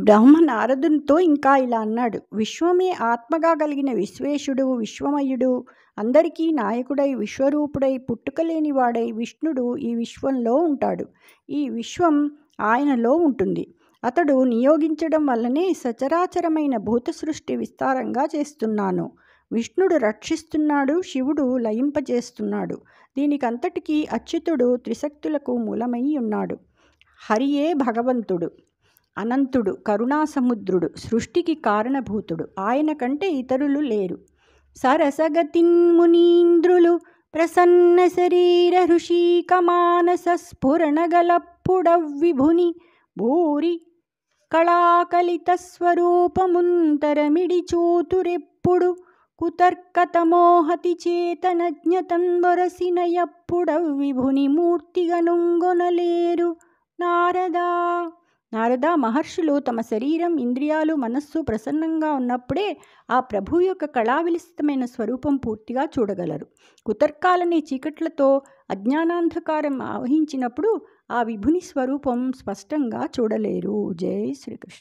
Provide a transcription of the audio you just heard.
బ్రహ్మ నారదునితో ఇంకా ఇలా అన్నాడు. విశ్వమే ఆత్మగా కలిగిన విశ్వేశుడు, విశ్వమయుడు, అందరికీ నాయకుడై, విశ్వరూపుడై, పుట్టుకలేనివాడై విష్ణుడు ఈ విశ్వంలో ఉంటాడు. ఈ విశ్వం ఆయనలో ఉంటుంది. అతడు నియోగించడం వల్లనే సచరాచరమైన భూత సృష్టి విస్తారంగా చేస్తున్నాను. విష్ణుడు రక్షిస్తున్నాడు, శివుడు లయింపజేస్తున్నాడు. దీనికంతటికీ అచ్యుతుడు త్రిశక్తులకు మూలమై ఉన్నాడు. హరియే భగవంతుడు, అనంతుడు, కరుణాసముద్రుడు, సృష్టికి కారణభూతుడు. ఆయన కంటే ఇతరులు లేరు. సరసగతిన్మునీంద్రులు ప్రసన్న శరీర హృషీకమానస స్ఫురణగలప్పుడవ్విభుని భూరి కళాకలిత స్వరూపముంతరమిడి చూతురెప్పుడు కుతర్కతమోహతి చేతనజ్ఞతంబొరసినయప్పుడవ్విభుని మూర్తిగనుంగొనలేరు నారదా. నారదా, మహర్షులు తమ శరీరం, ఇంద్రియాలు, మనస్సు ప్రసన్నంగా ఉన్నప్పుడే ఆ ప్రభువు యొక్క కళావిలసితమైన స్వరూపం పూర్తిగా చూడగలరు. కుతర్కాలనే చీకట్లతో అజ్ఞానాంధకారం ఆవహించినప్పుడు ఆ విభుని స్వరూపం స్పష్టంగా చూడలేరు. జై శ్రీకృష్ణ.